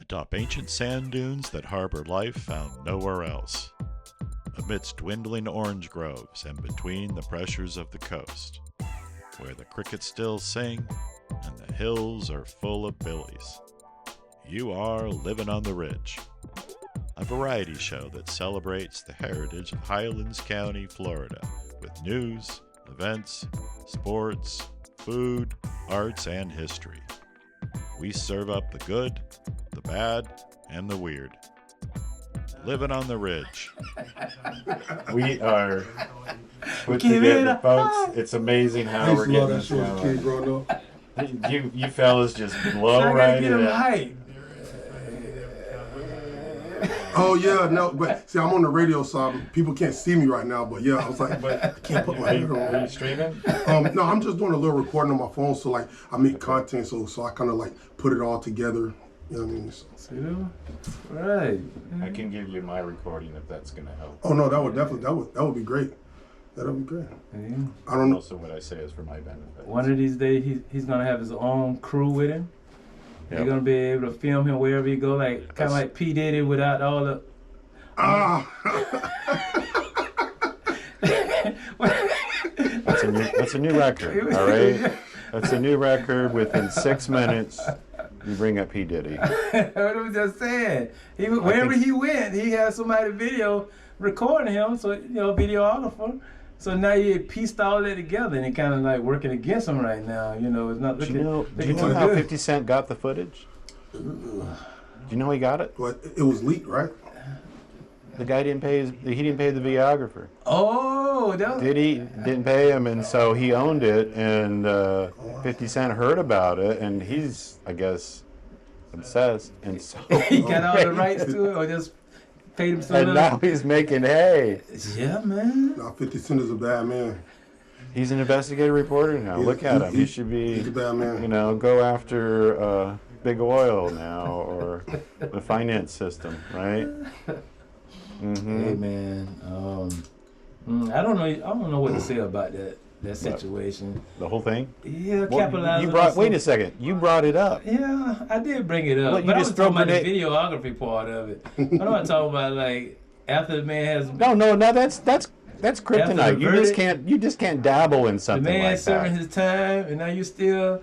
atop ancient sand dunes that harbor life found nowhere else. Amidst dwindling orange groves and between the pressures of the coast, where the crickets still sing and the hills are full of billies. You are Livin on the Ridge, a variety show that celebrates the heritage of Highlands County, Florida, with news, events, sports, food, arts, and history. We serve up the good, the bad, and the weird. Livin on the Ridge. We are put together, folks. It's amazing how we're getting this going. You fellas just blow right in. Oh yeah, no, but see, I'm on the radio, so people can't see me right now. But yeah, I was like, I can't put my head on. Are you streaming? No, I'm just doing a little recording on my phone, so like I make content, so I kind of like put it all together. You know what I mean? So. Right. I can give you my recording if that's gonna help. Oh no, that would definitely that would be great. That'd be great. Yeah. I don't know. Also, what I say is for my benefit. One of these days, he's gonna have his own crew with him. Yep. They're gonna be able to film him wherever he go, like kind of like P Diddy without all the. That's a new record. All right, that's a new record. Within 6 minutes, you bring up P Diddy. What I was just saying. Wherever he went, he had somebody video recording him. So videographer. So now you pieced all that together, and it kind of like working against him right now. You know, it's not looking. Do you know how 50 Cent got the footage? Do you know how he got it? But it was leaked, right? The guy didn't pay the videographer. Oh, that was... Diddy didn't pay him, and so he owned it. And 50 Cent heard about it, and he's, I guess, obsessed. And so he got all the rights to it, or just paid him some. And now he's making hay. Yeah, man. Now 50 Cent is a bad man. He's an investigative reporter now. Look at him. He should be. He's a bad man. Go after big oil now or the finance system, right? Mm-hmm. Hey man, I don't know what to say about that situation. The whole thing? Yeah, capitalizing. Wait a second. You brought it up. Yeah, I did bring it up. Look, but I was talking about the videography part of it. I'm not talking about like after the man has. No, that's kryptonite. You just can't dabble in something like that. The man serving his time, and now you still,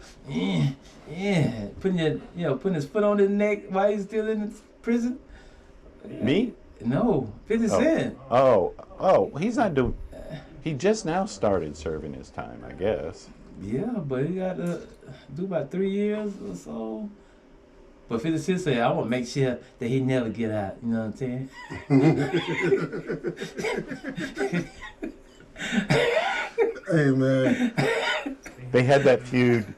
putting his foot on his neck while he's still in prison. Me? No, 50 Cent. Oh, he's not doing. He just now started serving his time, I guess. Yeah, but he got to do about 3 years or so. But 50 Cent said, I want to make sure that he never get out. You know what I'm saying? Hey, man. They had that feud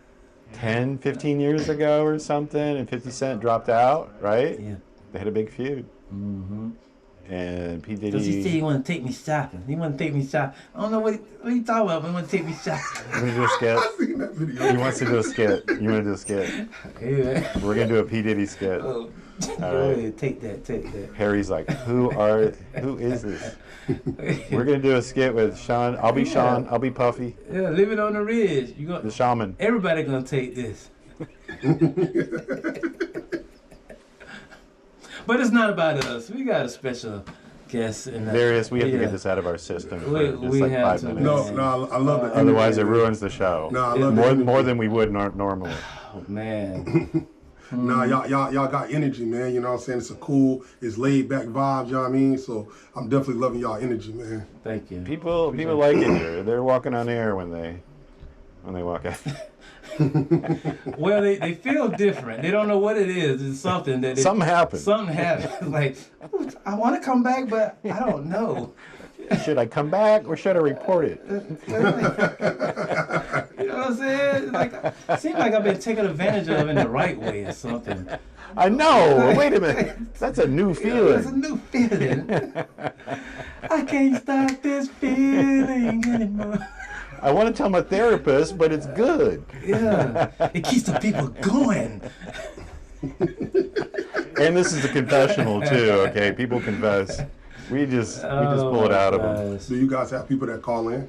10, 15 years ago or something, and 50 Cent dropped out, right? Yeah. They had a big feud. Mm-hmm. And P. Diddy... Because he said he want to take me shopping. He want to take me shopping. I don't know what he talking about, but he want to take me shopping. You want to do a skit? I seen that video. He wants to do a skit. You want to do a skit? Yeah. We're going to do a P. Diddy skit. Oh, all go right. ahead, take that. Harry's like, who is this? We're going to do a skit with Sean. I'll be Sean. I'll be Puffy. Yeah, Livin on the Ridge. The shaman. Everybody going to take this. But it's not about us. We got a special guest. Darius, we have to get this out of our system for we like have 5 to. minutes. No, I love it. Otherwise, it ruins the show. No, I love it. More than we would normally. Oh, man. Nah, y'all got energy, man. You know what I'm saying? It's laid back vibes, you know what I mean? So I'm definitely loving y'all energy, man. Thank you. People like it here. They're walking on air when they walk out. Well, they feel different. They don't know what it is. It's something that something happened. Something happened. Like, I want to come back, but I don't know. Should I come back or should I report it? You know what I'm saying? Like, it seems like I've been taken advantage of in the right way or something. I know. Wait a minute. That's a new feeling. That's a new feeling. I can't stop this feeling anymore. I want to tell my therapist, but it's good. Yeah, it keeps the people going. And this is a confessional too. Okay, people confess. We just pull it out of them. Do you guys have people that call in?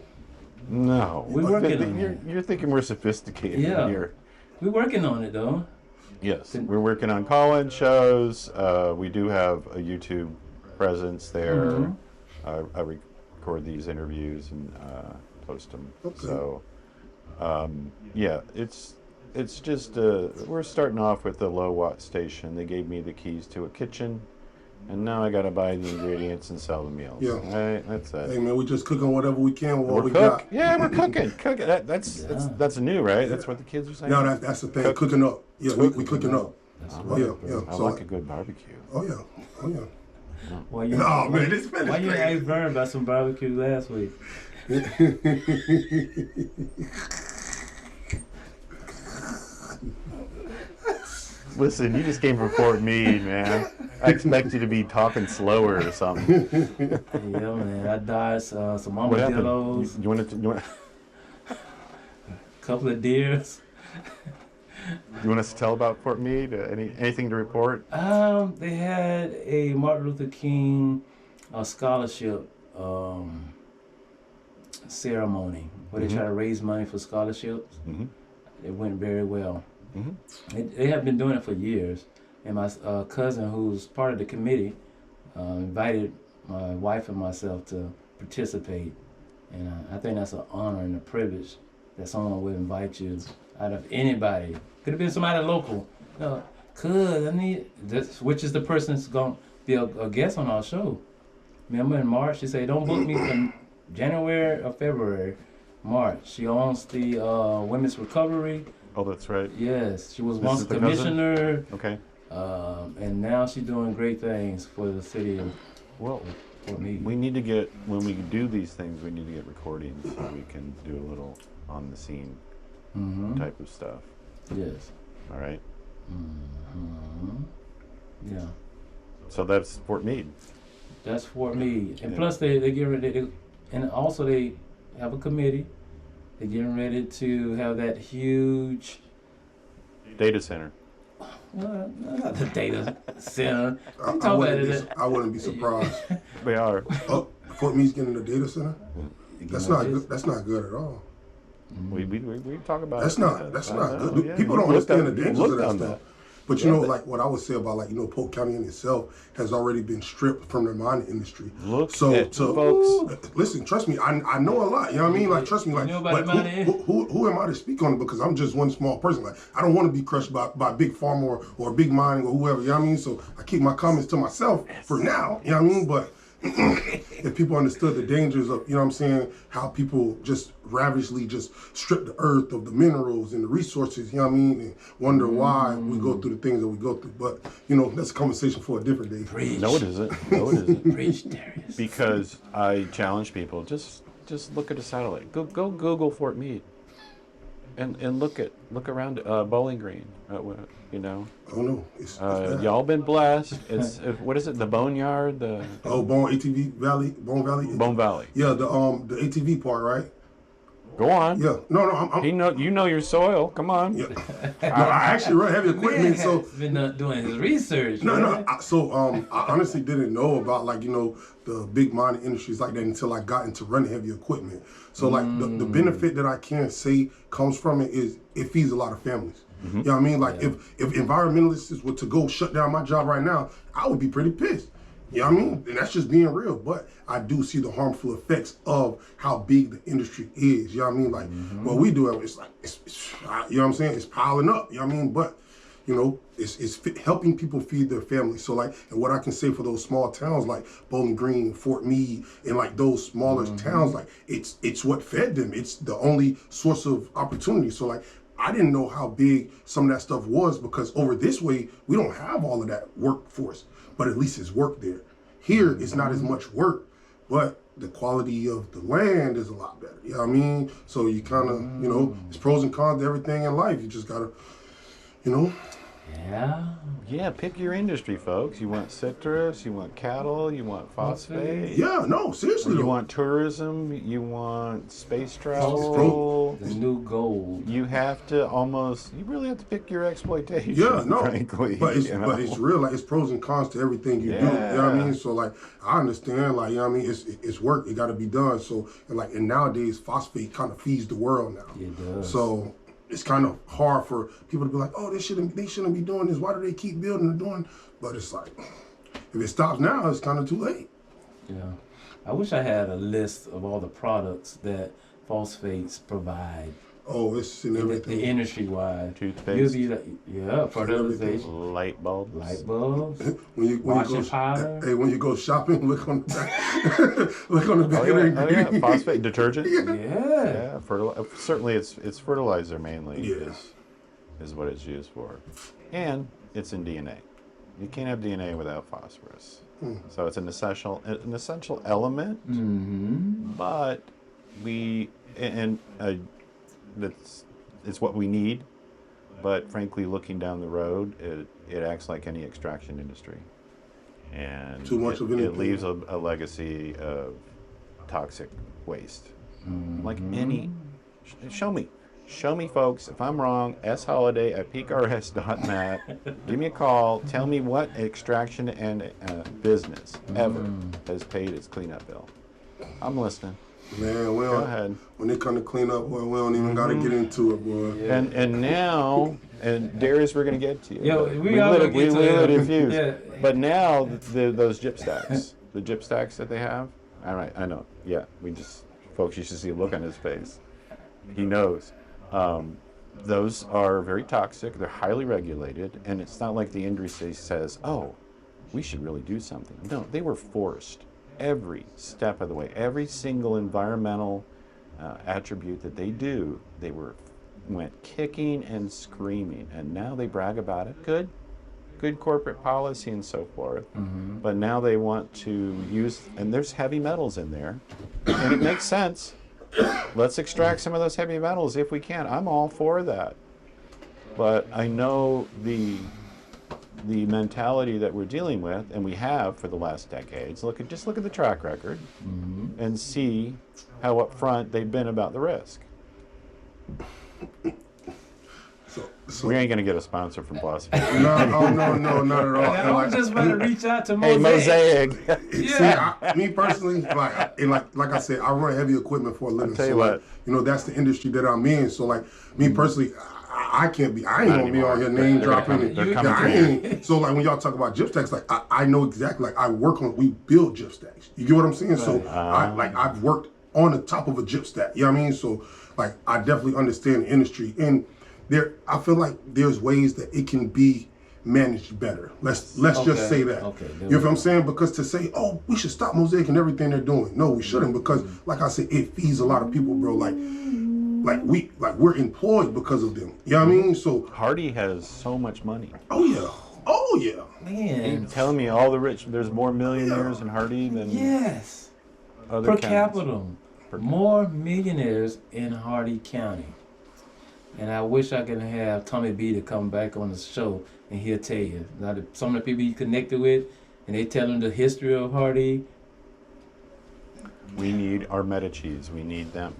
No, we're working on it. You're thinking we're sophisticated here. We're working on it though. Yes, we're working on call-in shows. We do have a YouTube presence there. I record these interviews and post them. Okay. So, yeah, it's just we're starting off with a low-watt station. They gave me the keys to a kitchen, and now I got to buy the ingredients and sell the meals. Yeah. Right? That's it. Hey man, we just cooking whatever we can with what we got. Yeah, we're cooking. That's new, right? That's what the kids are saying. No, that's the thing. Cooking up. Yeah, we cooking up. Oh yeah. I like a good barbecue. Oh yeah. Why you? Oh man, this man is Why you crazy. asked Vern about some barbecue last week? Listen, you just came from Fort Meade, man. I expect you to be talking slower or something. Yeah, man. I died some What happened? armadillos, You want couple of deers. us to tell about Fort Meade? Anything to report? They had a Martin Luther King scholarship ceremony where they try to raise money for scholarships. It went very well. They have been doing it for years, and my cousin, who's part of the committee, invited my wife and myself to participate, and I think that's an honor and a privilege that someone would invite you out of anybody. Could have been somebody local. Which is the person that's going to be a guest on our show. Remember in March, she said, don't book me for January or February. March. She owns the Women's Recovery. Oh, that's right. Yes, she was This once is the commissioner. Okay. And now she's doing great things for the city of Well, Fort Meade. we need to get, when we do these things, we need to get recordings so we can do a little on the scene type of stuff. Yes. All right. Yeah. So that's Fort Meade. That's Fort Meade. And Yeah. plus they get ready, and also they have a committee. They're getting ready to have that huge, Data center. not the data center. I You talk about wouldn't it. I wouldn't be surprised. We are. Oh, Fort Meade's getting a data center. That's not good. That's not good at all. We talk about That's it. not know, good. yeah. People You don't looked understand up- the you dangers of looked that on stuff. But you know, like what I would say about Polk County in itself has already been stripped from the mining industry. Look so at to folks. listen, trust me, I know a lot. You know what I mean? Like trust me, like You know about but the mining? who am I to speak on it? Because I'm just one small person. Like I don't want to be crushed by big pharma or big mining or whoever. You know what I mean? So I keep my comments to myself for now. You know what I mean? But if people understood the dangers of, you know what I'm saying, how people just ravagely just strip the earth of the minerals and the resources, you know what I mean, and wonder why we go through the things that we go through. But, you know, that's a conversation for a different day. Preach. No, it isn't. No, it isn't. Preach, Darris. Because I challenge people, just look at a satellite. Go Google Fort Meade, and look around Bowling Green. You know, Oh, no. It's bad. y'all been blessed. It's what is it? The Boneyard, the Oh, Bone Valley. Bone Valley. Yeah, the ATV part, right? Go on. Yeah. No, I'm You know your soil. Come on. yeah. No, I actually run heavy equipment, so been doing his research. No, right? I honestly didn't know about the big mining industries like that until I got into running heavy equipment. So the benefit that I can say comes from it is it feeds a lot of families. You know what I mean? Like if environmentalists were to go shut down my job right now, I would be pretty pissed. You know what I mean? And that's just being real. But I do see the harmful effects of how big the industry is. You know what I mean? Like what we do, it's like it's you know what I'm saying? It's piling up. You know what I mean? But you know, it's helping people feed their families. So and what I can say for those small towns like Bowling Green, Fort Meade, and like those smaller towns, like it's what fed them. It's the only source of opportunity. So I didn't know how big some of that stuff was because over this way, we don't have all of that workforce, but at least it's work there. Here, it's not as much work, but the quality of the land is a lot better. You know what I mean? So you kind of, you know, there's pros and cons to everything in life. You just got to, you know. Yeah, pick your industry, folks. You want citrus, you want cattle, you want phosphate. Yeah, no, seriously. You though. want tourism, you want space travel. The new gold. You really have to pick your exploitation. Yeah, no, frankly. but it's you know? but it's real. Like it's pros and cons to everything you do. You know what I mean? So I understand. You know what I mean? It's work. It got to be done. So and nowadays phosphate kind of feeds the world now. It does. So it's kind of hard for people to be like, oh, they shouldn't be doing this. Why do they keep building and doing? But it's like, if it stops now, it's kind of too late. Yeah. I wish I had a list of all the products that phosphates provide. Oh, it's in everything. The industry-wide. Toothpaste. Fertilization. Light bulbs. when you Washing go, powder. Hey, when you go shopping, look on the back. Look on the back of the ingredient. Phosphate detergent. Yeah. Certainly, it's fertilizer mainly Yeah. is what it's used for, and it's in DNA. You can't have DNA without phosphorus. So it's an essential element. Mm-hmm. But it's what we need. But frankly, looking down the road, it acts like any extraction industry, and Too much of anything. It leaves a legacy of toxic waste. Like any, show me, folks. If I'm wrong, sholiday@peakrs.net. Give me a call. Tell me what extraction and business ever has paid its cleanup bill. I'm listening. Man, Go ahead. When it comes to cleanup, boy, we don't even got to get into it, boy. Yeah. And now, Darris, we're going to get to you. Yeah, we lit a fuse. Yeah. But now, those gyp stacks, the gyp stacks that they have, all right, I know. Yeah, folks, you should see a look on his face. He knows. Those are very toxic. They're highly regulated, and it's not like the industry says, "Oh, we should really do something." No, they were forced every step of the way. Every single environmental attribute that they do, they went kicking and screaming, and now they brag about it. Good corporate policy and so forth. But now they want to use, and there's heavy metals in there, and it makes sense. Let's extract some of those heavy metals if we can. I'm all for that. But I know the mentality that we're dealing with, and we have for the last decades. Just look at the track record and see how upfront they've been about the risk. So We ain't gonna get a sponsor from phosphate. no, not at all. I was just about to reach out to Hey, Mosaic. Mosaic. Me personally, like I said, I run heavy equipment for a living. tell you so what. that's the industry that I'm in. So like me personally, I ain't gonna be on here name dropping. They're coming. So like when y'all talk about gyp stacks, like I know exactly. Like we build gyp stacks. You get what I'm saying? So I've worked on the top of a gyp stack. You know what I mean? So like I definitely understand the industry, and I feel like there's ways that it can be managed better. Let's just say that. Okay. You know what I'm saying? Because to say, oh, we should stop Mosaic and everything they're doing. No, we shouldn't, because like I said, it feeds a lot of people, bro. We're employed because of them. You know what I mean? So Hardy has so much money. Oh yeah. Man. You're telling me all the rich, there's more millionaires in Hardy than Yes. other Per counties? capita. More millionaires in Hardy County. And I wish I could have Tommy B to come back on the show, and he'll tell you. Now, some of the people you connected with, and they tell him the history of Hardy. We need our Medicis. We need them.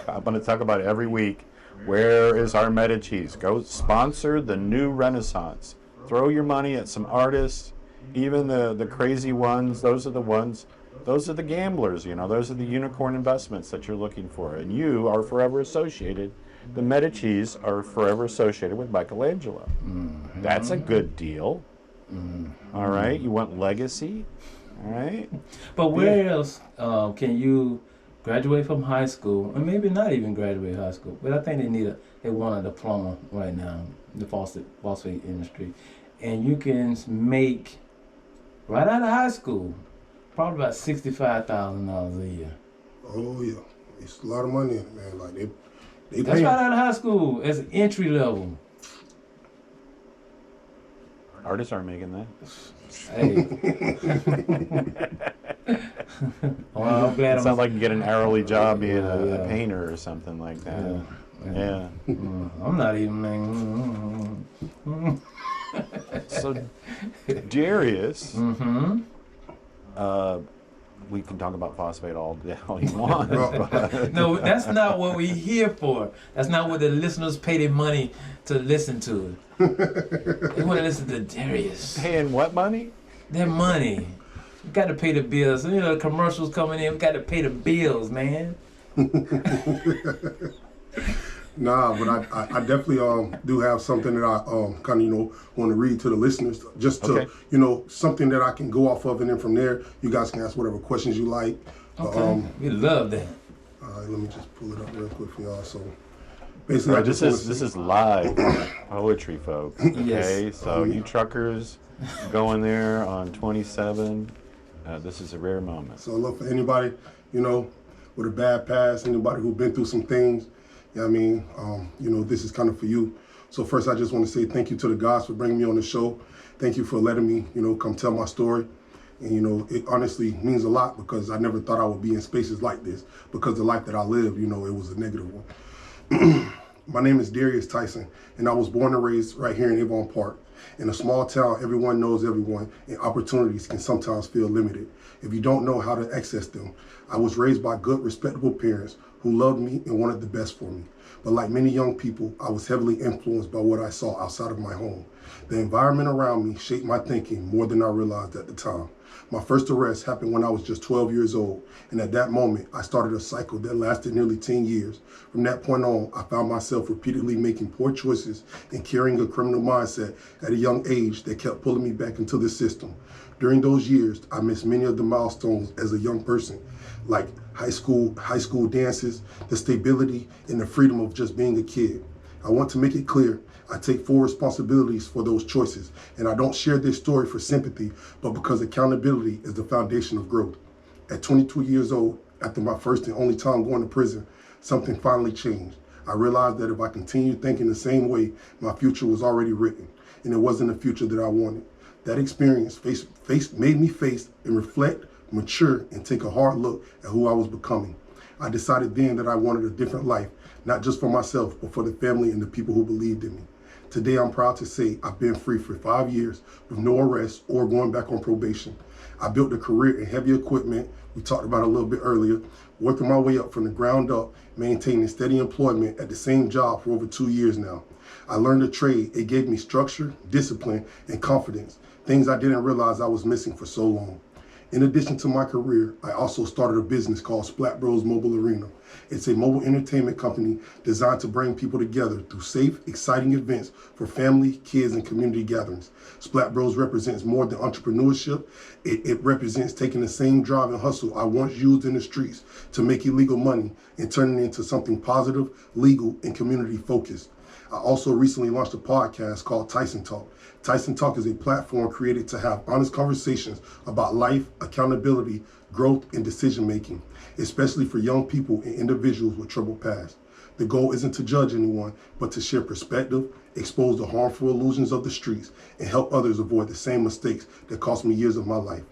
I'm going to talk about it every week. Where is our Medicis? Go sponsor the new Renaissance. Throw your money at some artists, even the crazy ones. Those are the gamblers, Those are the unicorn investments that you're looking for. And you are forever associated. The Medicis are forever associated with Michelangelo. That's a good deal. All right? You want legacy? All right? But where else can you graduate from high school, or maybe not even graduate high school, but I think they want a diploma right now, the phosphate industry, and you can make, right out of high school, probably about $65,000 a year. Oh yeah. It's a lot of money, man. Like they That's pay. right out of high school as an entry level. Artists aren't making that. Hey. Well, I'm glad It's not like you get an hourly job being a painter or something like that. Yeah. I'm not even. So, Darris, we can talk about phosphate all you want. No, that's not what we're here for. That's not what the listeners pay their money to listen to. They want to listen to Darris. Paying what money? Their money. We got to pay the bills. The commercials coming in. We got to pay the bills, man. Nah, but I definitely do have something that I kind of want to read to the listeners, just to something that I can go off of, and then from there you guys can ask whatever questions you like. Okay, we love that. All right, let me just pull it up real quick for y'all. So basically, this is live poetry, folks. Okay, Yes. so you truckers going there on 27. This is a rare moment. So look, for anybody with a bad past, anybody who's been through some things. I mean, this is kind of for you. So first, I just want to say thank you to the guys for bringing me on the show. Thank you for letting me, come tell my story. And, it honestly means a lot because I never thought I would be in spaces like this, because the life that I lived, it was a negative one. My name is Darris Tyson, and I was born and raised right here in Avon Park. In a small town, everyone knows everyone, and opportunities can sometimes feel limited if you don't know how to access them. I was raised by good, respectable parents who loved me and wanted the best for me. But like many young people, I was heavily influenced by what I saw outside of my home. The environment around me shaped my thinking more than I realized at the time. My first arrest happened when I was just 12 years old, and at that moment, I started a cycle that lasted nearly 10 years. From that point on, I found myself repeatedly making poor choices and carrying a criminal mindset at a young age that kept pulling me back into the system. During those years, I missed many of the milestones as a young person, like high school dances, the stability, and the freedom of just being a kid. I want to make it clear, I take full responsibilities for those choices, and I don't share this story for sympathy, but because accountability is the foundation of growth. At 22 years old, after my first and only time going to prison, something finally changed. I realized that if I continued thinking the same way, my future was already written, and it wasn't the future that I wanted. That experience made me face and reflect, mature, and take a hard look at who I was becoming. I decided then that I wanted a different life, not just for myself, but for the family and the people who believed in me. Today, I'm proud to say I've been free for 5 years with no arrest or going back on probation. I built a career in heavy equipment, we talked about it a little bit earlier, working my way up from the ground up, maintaining steady employment at the same job for over 2 years now. I learned a trade. It gave me structure, discipline, and confidence, things I didn't realize I was missing for so long. In addition to my career, I also started a business called Splat Bros Mobile Arena. It's a mobile entertainment company designed to bring people together through safe, exciting events for family, kids, and community gatherings. Splat Bros represents more than entrepreneurship. It represents taking the same drive and hustle I once used in the streets to make illegal money and turning it into something positive, legal, and community focused. I also recently launched a podcast called Tyson Talk. Tyson Talk is a platform created to have honest conversations about life, accountability, growth, and decision-making, especially for young people and individuals with troubled past. The goal isn't to judge anyone, but to share perspective, expose the harmful illusions of the streets, and help others avoid the same mistakes that cost me years of my life.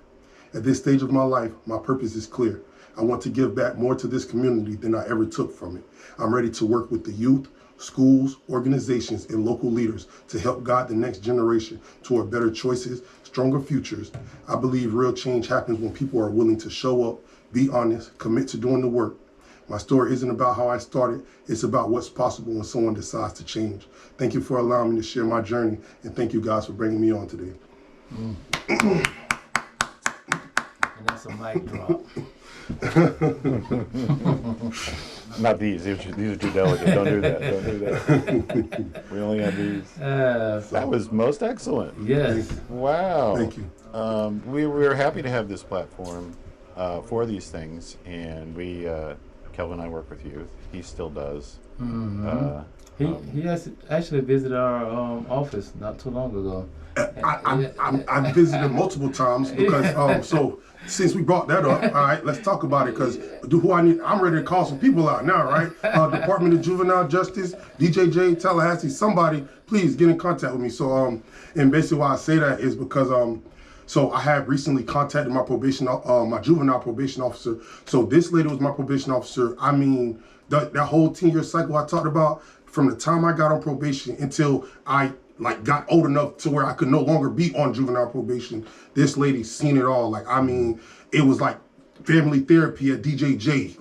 At this stage of my life, my purpose is clear. I want to give back more to this community than I ever took from it. I'm ready to work with the youth, schools, organizations, and local leaders to help guide the next generation toward better choices, stronger futures. I believe real change happens when people are willing to show up, be honest, commit to doing the work. My story isn't about how I started, it's about what's possible when someone decides to change. Thank you for allowing me to share my journey, and thank you guys for bringing me on today. And that's a mic drop. Not these. These are too delicate. Don't do that. Don't do that. We only have these. That was most excellent. Yes. Wow. Thank you. We were happy to have this platform for these things, and Kelvin and I work with youth. He still does. Mm-hmm. He has actually visited our office not too long ago. I visited multiple times because so since we brought that up, all right, let's talk about it because I'm ready to call some people out now, right? Department of Juvenile Justice, DJJ, Tallahassee, somebody, please get in contact with me. So and basically why I say that is because so I have recently contacted my my juvenile probation officer. So this lady was my probation officer. I mean, that whole 10-year cycle I talked about, from the time I got on probation until I got old enough to where I could no longer be on juvenile probation, this lady seen it all. I mean, it was like family therapy at DJJ.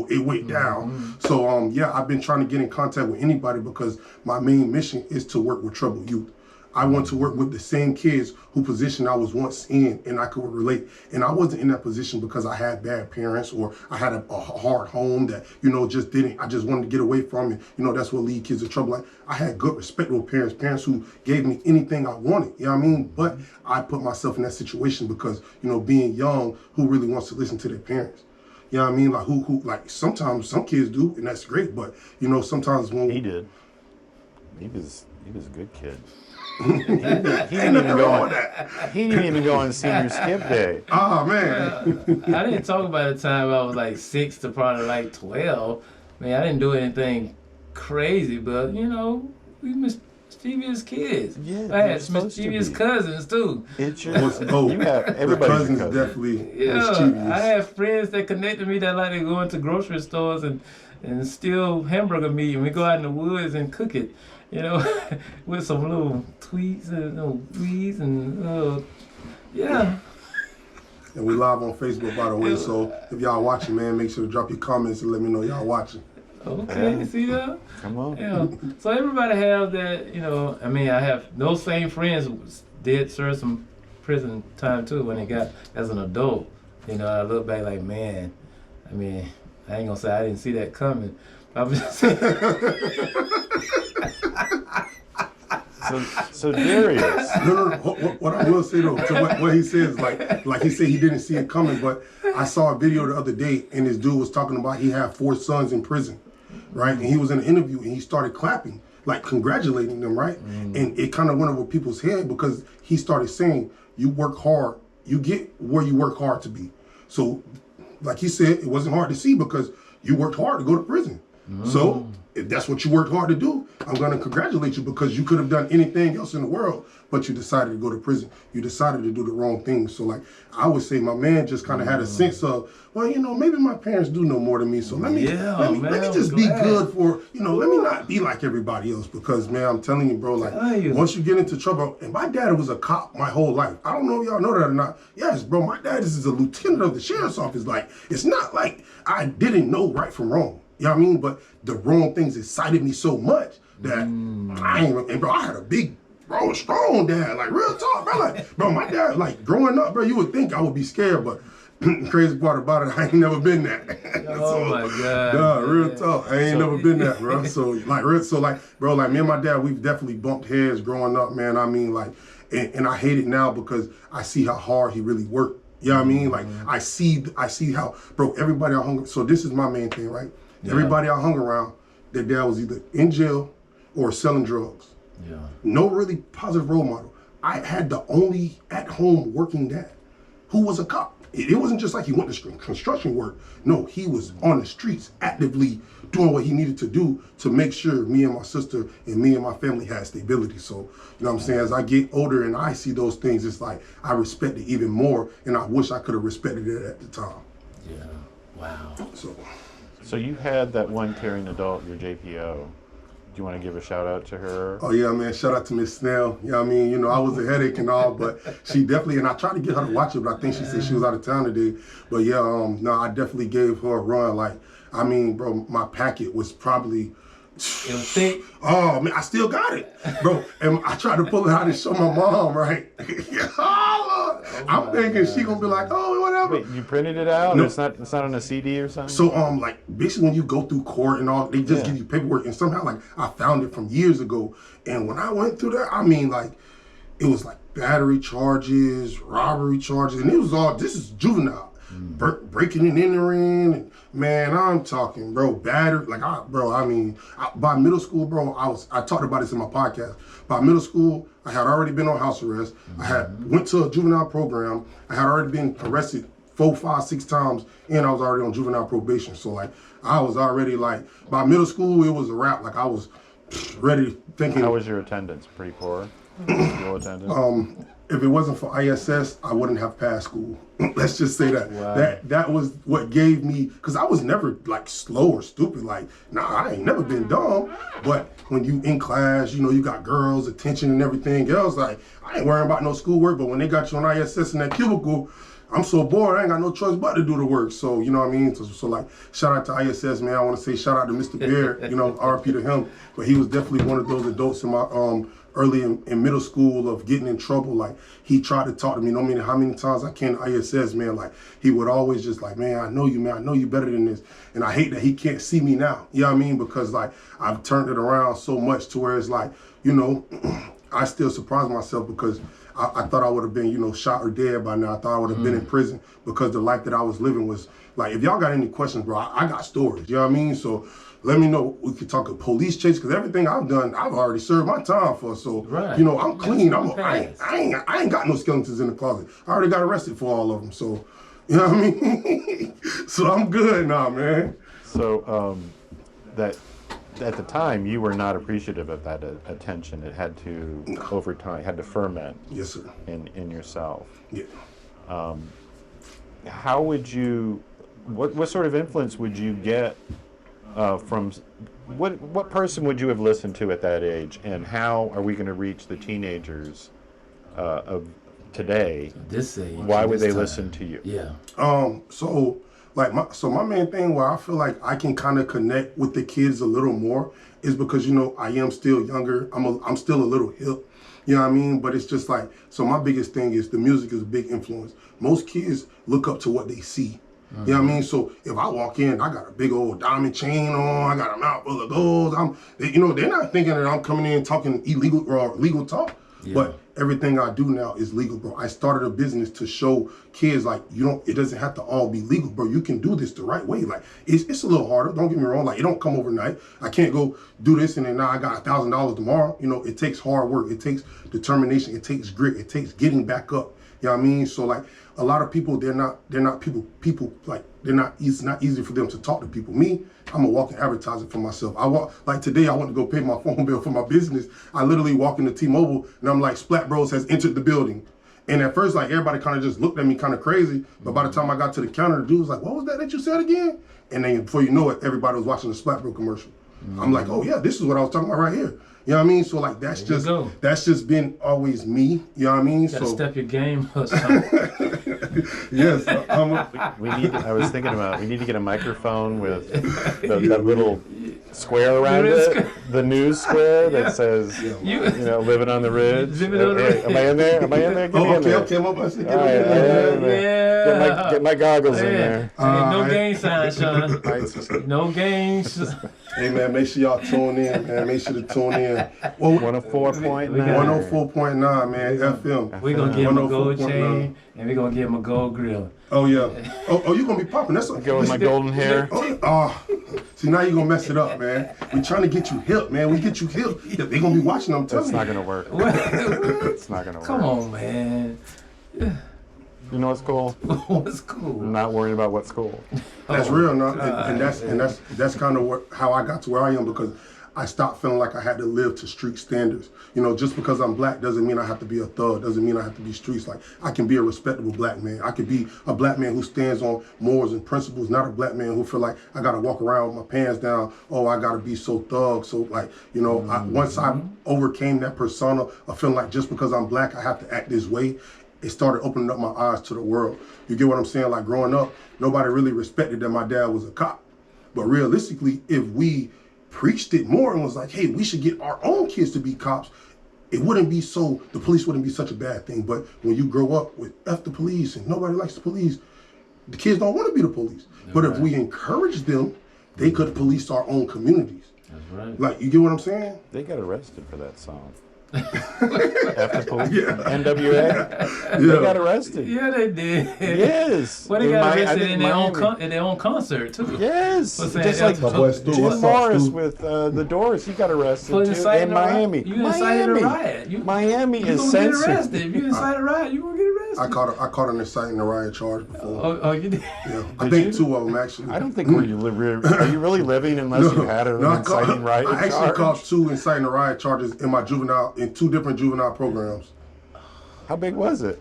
It went down. Mm-hmm. So yeah, I've been trying to get in contact with anybody because my main mission is to work with troubled youth. I want to work with the same kids who position I was once in, and I could relate. And I wasn't in that position because I had bad parents or I had a hard home that, I just wanted to get away from it. That's what lead kids in trouble. Like, I had good, respectable parents who gave me anything I wanted, you know what I mean? But I put myself in that situation because, being young, who really wants to listen to their parents? You know what I mean? Like, who like, sometimes some kids do, and that's great, but, sometimes when... He did. He was a good kid. He didn't even go on senior skip day. Oh, man. I didn't talk about the time I was like 6 to probably like 12. Man, I didn't do anything crazy, but, we mischievous kids. Yeah, I had mischievous cousins, too. You The have everybody's cousins cousin. definitely Yeah, I had friends that connected me that like to go into grocery stores and steal hamburger meat, and we go out in the woods and cook it. With some little tweets and weeds and yeah. And we live on Facebook, by the way, so if y'all watching, man, make sure to drop your comments and let me know y'all watching. Okay, see that? Come on. Yeah. So everybody have that, I have those same friends did serve some prison time too when they got as an adult. I look back like, man, I ain't gonna say I didn't see that coming. I'm just So Darius. No. What I will say though, to what he says, like he said he didn't see it coming, but I saw a video the other day and this dude was talking about he had 4 sons in prison, right? And he was in an interview and he started clapping, like congratulating them, right? And it kind of went over people's head because he started saying, you work hard, you get where you work hard to be. So, like he said, it wasn't hard to see because you worked hard to go to prison. So if that's what you worked hard to do, I'm going to congratulate you because you could have done anything else in the world, but you decided to go to prison. You decided to do the wrong thing. So like I would say my man just kind of had a sense of, well, maybe my parents do know more than me. So let me just be good for, let me not be like everybody else because, man, I'm telling you, bro, like once you get into trouble, and my dad was a cop my whole life. I don't know if y'all know that or not. Yes, bro, my dad is a lieutenant of the sheriff's office. Like, it's not like I didn't know right from wrong. You know what I mean? But the wrong things excited me so much that I had a big, strong dad. Like, real talk, bro. Like, bro, my dad, like, growing up, bro, you would think I would be scared, but the crazy part about it, I ain't never been that. My God. Real talk. I ain't never been that, bro. So, bro, me and my dad, we've definitely bumped heads growing up, man. And I hate it now because I see how hard he really worked. You know what I mean? Like, I see how, bro, everybody I hung, so this is my main thing, right? Yeah. Everybody I hung around, their dad was either in jail or selling drugs. Yeah. No really positive role model. I had the only at-home working dad who was a cop. It wasn't just like he went to construction work. No, he was on the streets actively doing what he needed to do to make sure me and my sister and me and my family had stability. So, you know what I'm saying? As I get older and I see those things, it's like I respect it even more, and I wish I could have respected it at the time. Yeah. Wow. So you had that one caring adult, your JPO. Do you want to give a shout out to her? Oh yeah, man, shout out to Miss Snell. You know what I mean? I was a headache and all, but she definitely, and I tried to get her to watch it, but I think she said she was out of town today. But yeah, I definitely gave her a run. Like, bro, my packet was probably... It was thick. Oh man, I still got it, bro. And I tried to pull it out and show my mom, right? I'm thinking she gonna be like, oh, whatever. Wait, you printed it out? No. It's not on a CD or something? So basically when you go through court and all, they just give you paperwork, and somehow I found it from years ago. And when I went through that, it was like battery charges, robbery charges, and it was all, this is juvenile. Breaking and entering, and man, I'm talking, bro, battery, by middle school, bro, I talked about this in my podcast. By middle school, I had already been on house arrest. I had went to a juvenile program. I had already been arrested 4, 5, 6 times, and I was already on juvenile probation. So I was already by middle school, it was a wrap. I was ready thinking. How was your attendance? Pretty poor? School attendance? If it wasn't for ISS, I wouldn't have passed school. Let's just say that. Wow. That was what gave me, because I was never slow or stupid. I ain't never been dumb. But when you in class, you got girls, attention and everything else, I ain't worrying about no schoolwork. But when they got you on ISS in that cubicle, I'm so bored, I ain't got no choice but to do the work. So, you know what I mean? So shout out to ISS, man. I want to say shout out to Mr. Bear, RP to him. But he was definitely one of those adults in my early in middle school of getting in trouble. Like, he tried to talk to me, no matter how many times I can ISS, man. Like, he would always just like, man, I know you, man. I know you better than this. And I hate that he can't see me now. You know what I mean? Because, like, I've turned it around so much to where it's like, you know, I still surprise myself because I thought I would have been, you know, shot or dead by now. I thought I would have been in prison because the life that I was living was, like, if y'all got any questions, bro, I got stories. You know what I mean? So let me know. We could talk a police chase because everything I've done, I've already served my time for. So, you know, I'm clean. I ain't got no skeletons in the closet. I already got arrested for all of them. So, you know what I mean? So I'm good now, man. So that at the time you were not appreciative of that attention. It had to over time had to ferment. Yes, sir. In yourself. Yeah. How would you? What sort of influence would you get from? What person would you have listened to at that age, and how are we going to reach the teenagers of today? This age. Why would they time. listen to you? Yeah. So my main thing where I feel like I can kind of connect with the kids a little more is because, you know, I am still younger. I'm still a little hip. You know what I mean? But it's just like, so my biggest thing is the music is a big influence. Most kids look up to what they see. You know what I mean? So if I walk in, I got a big old diamond chain on, I got a mouth full of gold. You know, they're not thinking that I'm coming in talking illegal or legal talk. Yeah. But everything I do now is legal, bro. I started a business to show kids, like, it doesn't have to all be legal, bro. You can do this the right way. Like, it's a little harder. Don't get me wrong. Like, it don't come overnight. I can't go do this and then now I got $1,000 tomorrow. You know, it takes hard work. It takes determination. It takes grit. It takes getting back up. You know what I mean? So, like, a lot of people, they're not people, like, it's not easy for them to talk to people. Me, I'm a walking advertising for myself. Like today, I went to go pay my phone bill for my business. I literally walk into T-Mobile and I'm like, Splat Bros has entered the building. And at first, like, everybody kind of just looked at me kind of crazy. But by the time I got to the counter, the dude was like, what was that you said again? And then before you know it, everybody was watching the Splat Bro commercial. I'm like, oh yeah, this is what I was talking about right here. You know what I mean? So, like, that's just been always me. You know what I mean? You gotta step your game up. Yes. I was thinking about, we need to get a microphone with that little square around it, the news square that says, you know, living on the ridge. Am I in there? Get okay. I'm up. Get my goggles in there. No gang signs, Sean. No gangs. Hey, man, make sure y'all tune in, man. Make sure to tune in. Well, 104.9. 104.9, man, FM. We're going to give him a gold chain, and we're going to give him a gold grill. Oh, yeah. Oh, you're going to be popping. That's go with my golden hair. See, now you're going to mess it up, man. We're trying to get you hip, man. We get you hip. They're going to be watching, I'm telling you. That's not going to work. It's not going to work. Come on, man. You know what's cool? What's cool? I'm not worrying about what's cool. That's real, no? And that's kind of how I got to where I am, because I stopped feeling like I had to live to street standards. You know, just because I'm black doesn't mean I have to be a thug, doesn't mean I have to be streets. Like, I can be a respectable black man. I could be a black man who stands on morals and principles, not a black man who feel like I gotta walk around with my pants down, I gotta be so thug. So, like, you know, once I overcame that persona of feeling like just because I'm black, I have to act this way, it started opening up my eyes to the world. You get what I'm saying? Like, growing up, nobody really respected that my dad was a cop. But realistically, if we preached it more and was like, hey, we should get our own kids to be cops, the police wouldn't be such a bad thing. But when you grow up with F the police and nobody likes the police, the kids don't want to be the police. But if we encourage them, they could police our own communities. That's right. Like, you get what I'm saying? They got arrested for that song. After police, NWA, they got arrested. Yeah, they did. Yes. Well, they got arrested in their own concert too. Yes. Just like Jim Morris with the Doors, he got arrested too in Miami. You incited a riot. Miami is censored. Get arrested. If you incite a riot, you gonna get arrested. I caught an inciting a riot charge before. Oh, you did? Yeah, I think 2 of them actually. I don't think are you really living unless you had an inciting riot charge? I actually caught 2 inciting a riot charges in 2 different juvenile programs. How big was it?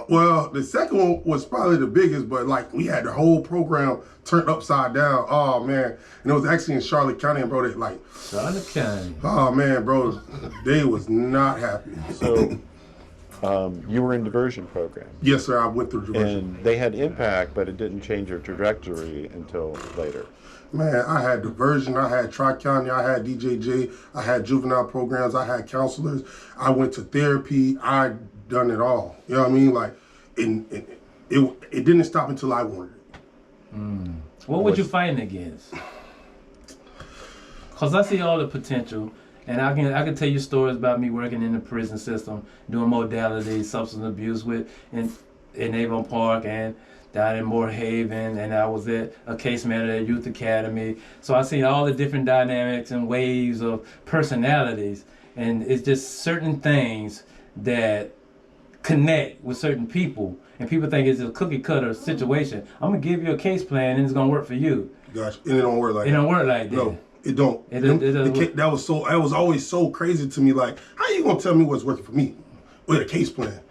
Well, the second one was probably the biggest, but like we had the whole program turned upside down. Oh man, and it was actually in Charlotte County, and bro, Charlotte County. Oh man, bro, they was not happy. So you were in diversion program. Yes, sir. I went through diversion. And they had impact, but it didn't change your trajectory until later. Man, I had diversion, I had Tri-County, I had DJJ, I had juvenile programs, I had counselors, I went to therapy, I done it all. You know what I mean? Like, it didn't stop until I wanted it. What would you fighting against? Because I see all the potential, and I can tell you stories about me working in the prison system, doing modalities, substance abuse in Avon Park and down in Moore Haven, and I was a case manager at Youth Academy. So I seen all the different dynamics and waves of personalities, and it's just certain things that connect with certain people, and people think it's a cookie cutter situation. I'm gonna give you a case plan, and it's gonna work for you. Gosh, and it don't work like that. It don't work like that. No, it don't. It doesn't. That was always so crazy to me. Like, how you gonna tell me what's working for me with a case plan?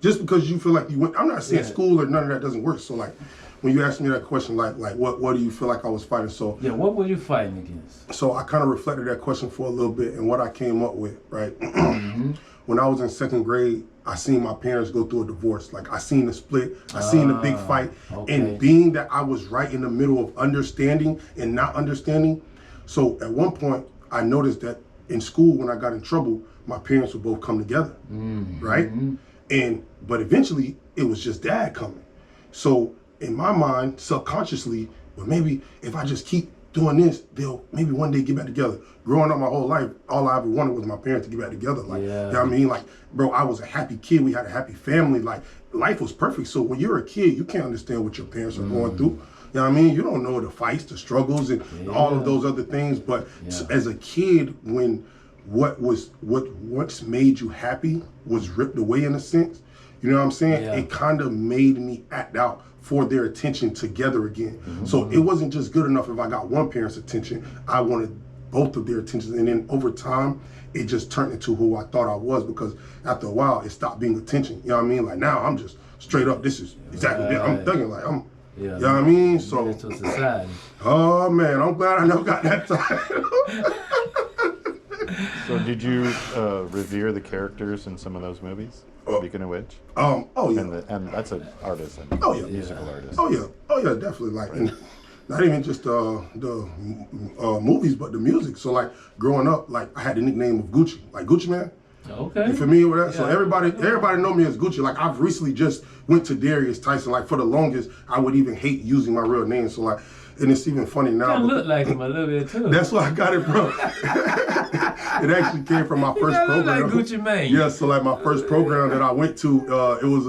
Just because you feel like you went, I'm not saying school or none of that doesn't work. So like, when you asked me that question, like what do you feel like I was fighting? So yeah, what were you fighting against? So I kind of reflected that question for a little bit, and what I came up with, right? When I was in second grade, I seen my parents go through a divorce. Like, I seen the split, I seen the big fight, and being that I was right in the middle of understanding and not understanding. So at one point, I noticed that in school, when I got in trouble, my parents would both come together, right? But eventually, it was just dad coming. So in my mind, subconsciously, well, maybe if I just keep doing this, they'll maybe one day get back together. Growing up my whole life, all I ever wanted was my parents to get back together. Like, you know what I mean? Like, bro, I was a happy kid. We had a happy family. Like, life was perfect. So when you're a kid, you can't understand what your parents are going through. You know what I mean? You don't know the fights, the struggles, and all of those other things. But as a kid, when what's made you happy was ripped away in a sense, you know what I'm saying? It kind of made me act out for their attention together again. So it wasn't just good enough if I got one parent's attention. I wanted both of their attention. And then over time, it just turned into who I thought I was, because after a while, it stopped being attention. You know what I mean? Like, now I'm just straight up, this is exactly it. I'm thinking like, you know what I mean? So, into society. Oh man, I'm glad I never got that title. So did you revere the characters in some of those movies? Speaking of which, oh yeah, and that's an artist, musical artist. Oh yeah, definitely. Like, and not even just the movies, but the music. So like growing up, like I had the nickname of Gucci, like Gucci Man. Okay. You familiar with that? So everybody know me as Gucci. Like, I've recently just went to Darris Tyson. Like, for the longest, I would even hate using my real name. So like, and it's even funny now. You look like him a little bit too. That's where I got it from. It actually came from my first program. Like Gucci Mane. Yeah, so like my first program that I went to, it was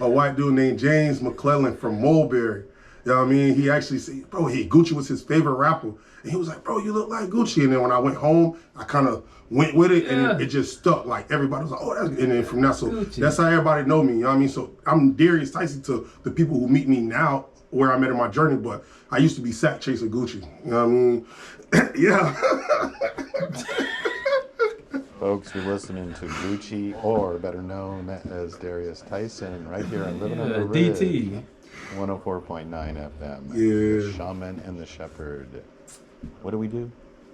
a white dude named James McClellan from Mulberry. You know what I mean? He actually said, bro, Gucci was his favorite rapper. And he was like, bro, you look like Gucci. And then when I went home, I kind of went with it, and it just stuck. Like, everybody was like, oh, that's good. And then from that, so Gucci. That's how everybody know me. You know what I mean? So I'm Darris Tyson to the people who meet me now, where I met in my journey, but I used to be Sack Chaser Gucci. You know what I mean? Yeah. Folks, you're listening to Gucci, or better known as Darris Tyson, right here on Livin on the Ridge. DT. 104.9 FM. Yeah. The Shaman and the Shepherd. What do?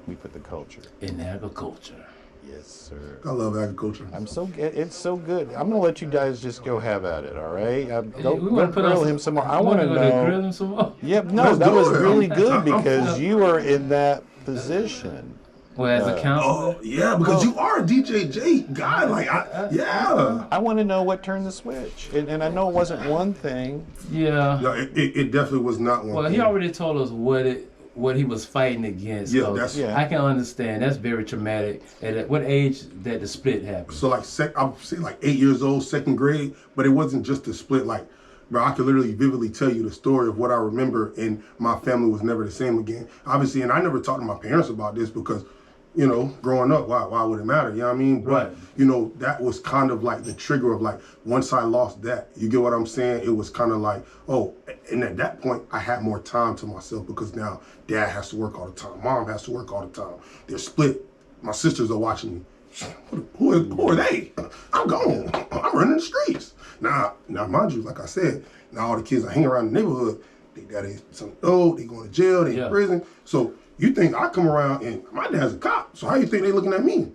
We put the culture in agriculture. Yes, sir. I love agriculture. It's so good. I'm gonna let you guys just go have at it. All right. Go want to grill him some more. I want to know. Grill him some more? Yeah. No, that was really good because you were in that position. Well, as a counselor. Oh yeah, because you are a DJJ guy. Like, I want to know what turned the switch, and I know it wasn't one thing. Yeah. No, it definitely was not one. Well, thing. he already told us what he was fighting against. Yeah, I can understand. That's very traumatic. At what age that the split happened? So like, I'm saying like 8 years old, second grade, but it wasn't just the split. Like, bro, I can literally vividly tell you the story of what I remember, and my family was never the same again. Obviously, and I never talked to my parents about this because, you know, growing up, why would it matter? You know what I mean? But, you know, that was kind of like the trigger of like, once I lost that, you get what I'm saying? It was kind of like, oh, and at that point, I had more time to myself because now dad has to work all the time. Mom has to work all the time. They're split. My sisters are watching me. Who are they? I'm gone. I'm running the streets. Now, mind you, like I said, now all the kids that hang around the neighborhood, they got some they going to jail, they in prison. So you think I come around and my dad's a cop, so how you think they looking at me?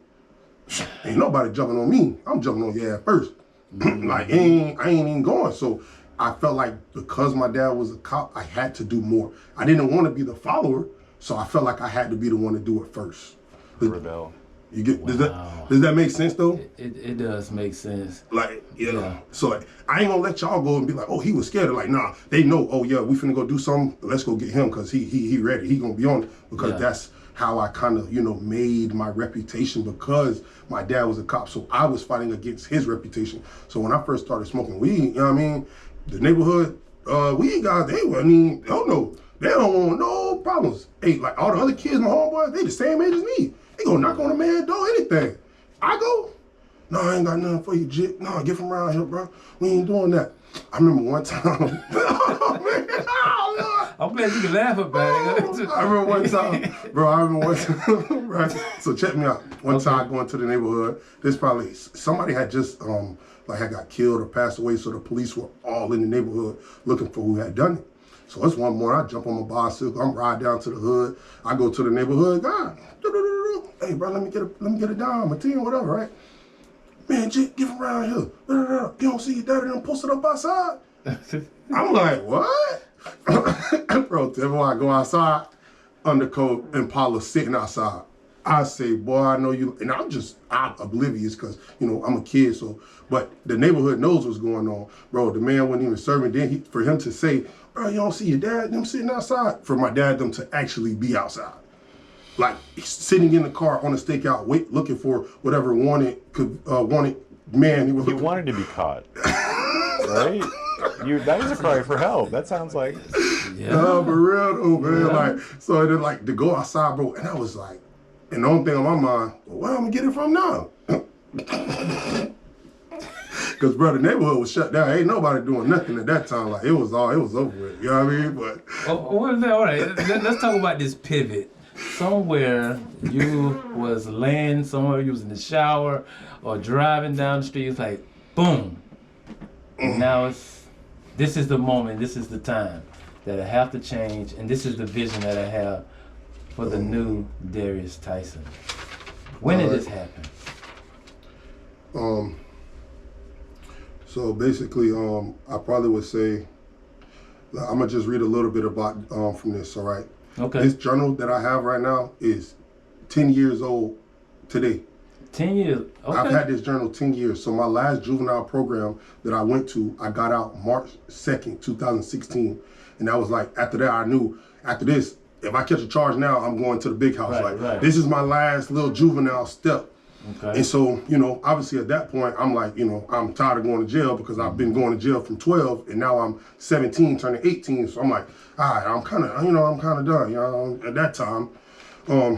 Ain't nobody jumping on me. I'm jumping on your ass first. Like, I ain't even going. So I felt like because my dad was a cop, I had to do more. I didn't want to be the follower, so I felt like I had to be the one to do it first. Rebel. You get does that make sense though? It does make sense. Like yeah. So like I ain't gonna let y'all go and be like, oh, he was scared. Like nah, they know. Oh yeah, we finna go do something. Let's go get him because he ready. He gonna be on it because that's how I kind of made my reputation because my dad was a cop. So I was fighting against his reputation. So when I first started smoking weed, you know what I mean, the neighborhood weed guys, they don't know. They don't want no problems. Hey, like all the other kids, my homeboys, they the same age as me. They gonna knock on the man's door, anything. I go, no, I ain't got nothing for you, Jit. No, get from around here, bro. We ain't doing that. I remember one time. I'm glad you can laugh about it. I remember one time, right? So check me out. One time going to the neighborhood, this probably, somebody had just, had got killed or passed away, so the police were all in the neighborhood looking for who had done it. So it's one morning, I jump on my bicycle, I'm ride down to the hood, I go to the neighborhood, God, hey bro, let me get a dime, a 10, whatever, right? Man, Jit, get from around here. You don't see your daddy done posted up outside? I'm like, what? Bro, every I go outside, undercoat Impala sitting outside. I say, boy, I know you, and I'm oblivious because, I'm a kid, so, but the neighborhood knows what's going on. Bro, the man wasn't even serving, then for him to say, bro, you don't see your dad, them sitting outside, for my dad, them to actually be outside. Like, sitting in the car on a stakeout, looking for whatever wanted man he was looking for. He wanted to be caught, right? That was a cry for help. That sounds like... No, for real though, man. Like, so then to go outside, bro, and I was like, and the only thing on my mind, well, where I'm gonna get it from now? Because, bro, the neighborhood was shut down. Ain't nobody doing nothing at that time. Like, it was over with. You know what I mean? But what is that? All right, let's talk about this pivot. Somewhere you was laying somewhere, you was in the shower or driving down the street, it's like, boom. And now this is the moment, this is the time that I have to change, and this is the vision that I have for the new Darris Tyson. When did this happen? So basically, I probably would say, I'm gonna just read a little bit about from this, all right? Okay. This journal that I have right now is 10 years old today. 10 years, okay. I've had this journal 10 years. So my last juvenile program that I went to, I got out March 2nd, 2016. And that was like, after that, I knew, after this, if I catch a charge now, I'm going to the big house. Right. This is my last little juvenile step. Okay. And so, obviously at that point, I'm like, I'm tired of going to jail because I've been going to jail from 12 and now I'm 17, turning 18. So I'm like, all right, I'm kind of done, at that time.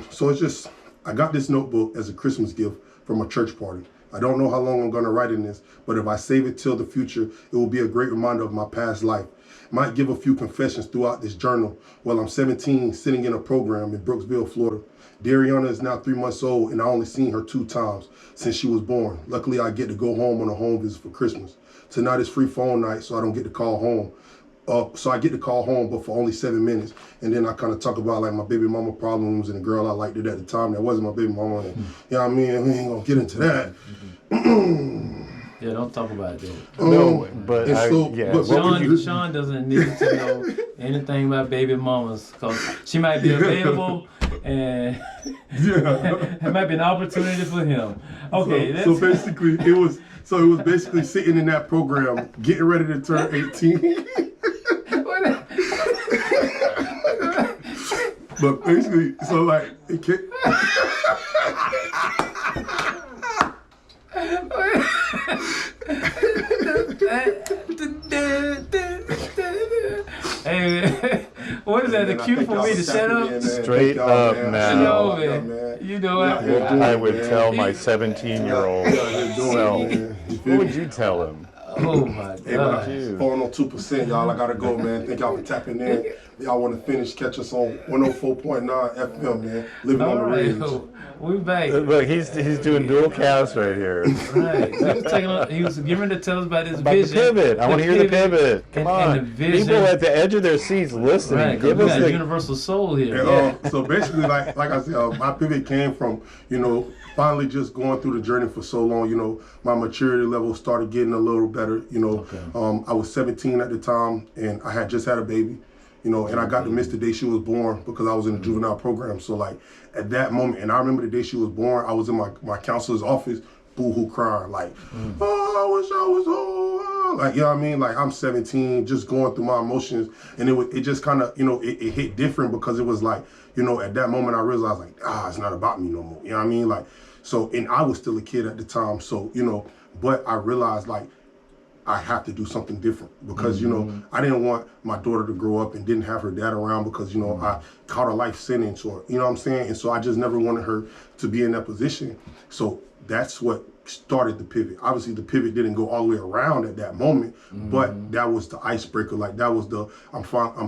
So it's just, I got this notebook as a Christmas gift from a church party. I don't know how long I'm gonna write in this, but if I save it till the future, it will be a great reminder of my past life. Might give a few confessions throughout this journal. While I'm 17, sitting in a program in Brooksville, Florida. Dariana is now 3 months old, and I only seen her 2 times since she was born. Luckily, I get to go home on a home visit for Christmas. Tonight is free phone night, so I don't get to call home. So I get to call home, but for only 7 minutes. And then I kind of talk about like my baby mama problems and the girl I liked it at the time that wasn't my baby mama. And, you know what I mean? We ain't gonna get into that. Yeah, don't talk about that. No, but Sean doesn't need to know anything about baby mamas because she might be available and it might be an opportunity for him. Okay. So basically, it was basically sitting in that program, getting ready to turn 18. But basically, so like it can't. Hey, what is that? The cue for me to shut up? Straight up now. Man. You know what? I would tell my 17-year-old self. What would you tell him? Oh my God. Falling on 2%, y'all. I gotta go, man. Thank y'all for tapping in. Y'all want to finish? Catch us on 104.9 FM, man. Living on the range. We back. Look, he's doing dual cast right here. Right. He was giving to tell us about his About vision. the pivot. I want to hear the pivot. Come on. And the vision. People at the edge of their seats listening. Right, Give we us got the universal soul here. So basically, like I said, my pivot came from, finally just going through the journey for so long. My maturity level started getting a little better. I was 17 at the time, and I had just had a baby. And I got to miss the day she was born because I was in the juvenile program. So like at that moment, and I remember the day she was born, I was in my counselor's office, boo-hoo crying, like, oh, I wish I was home. Like, you know what I mean? Like I'm 17, just going through my emotions. And it just kind of, it hit different because it was like, at that moment I realized like, it's not about me no more. You know what I mean? Like, so, and I was still a kid at the time. So, but I realized like, I have to do something different because, I didn't want my daughter to grow up and didn't have her dad around because, I caught a life sentence or, you know what I'm saying? And so I just never wanted her to be in that position. So that's what started the pivot. Obviously the pivot didn't go all the way around at that moment, but that was the icebreaker. Like that was I'm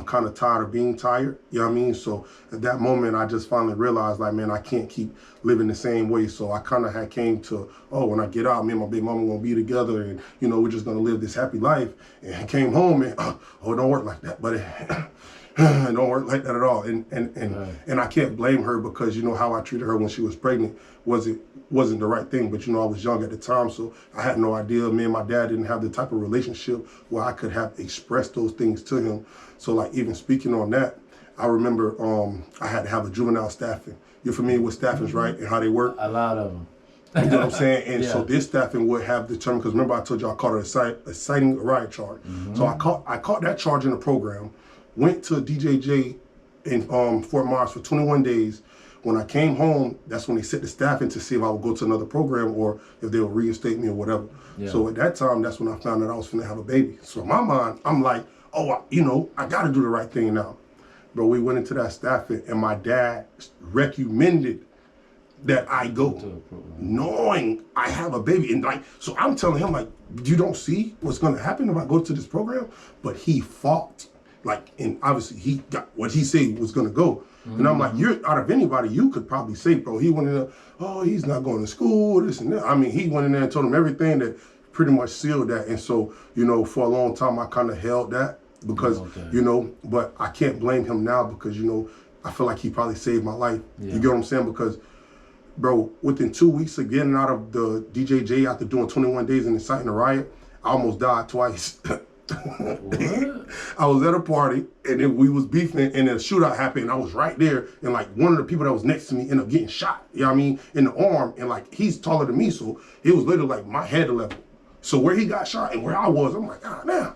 kind of tired of being tired. You know what I mean? So at that moment, I just finally realized like, man, I can't keep living the same way. So I kind of came to, when I get out, me and my big mama gonna be together and, we're just gonna live this happy life. And I came home and, it don't work like that, buddy. It don't work like that at all. And I can't blame her because, how I treated her when she was pregnant wasn't the right thing. But, I was young at the time, so I had no idea. Me and my dad didn't have the type of relationship where I could have expressed those things to him. So, like, even speaking on that, I remember I had to have a juvenile staffing. You're familiar with staffings, right? And how they work? A lot of them. You know what I'm saying? And so this staffing would have determined, because remember I told you I caught a citing a riot charge. So I caught that charge in the program, went to DJJ in Fort Myers for 21 days. When I came home, that's when they set the staffing to see if I would go to another program or if they would reinstate me or whatever. Yeah. So at that time, that's when I found out I was finna have a baby. So in my mind, I'm like, I gotta do the right thing now. But we went into that staffing and my dad recommended that I go, knowing I have a baby. And like, so I'm telling him like, you don't see what's gonna happen if I go to this program? But he fought. Like, and obviously he got what he said was gonna go. And I'm like, you're out of anybody, you could probably say, bro, he went in there, he's not going to school, this and that. I mean, he went in there and told him everything that pretty much sealed that. And so, for a long time, I kind of held that because, but I can't blame him now because, I feel like he probably saved my life. Yeah. You get what I'm saying? Because, bro, within 2 weeks of getting out of the DJJ after doing 21 days and inciting a riot, I almost died twice. I was at a party and then we was beefing and then a shootout happened and I was right there and like one of the people that was next to me ended up getting shot, you know what I mean, in the arm, and like he's taller than me, so it was literally like my head level. So where he got shot and where I was, I'm like, damn.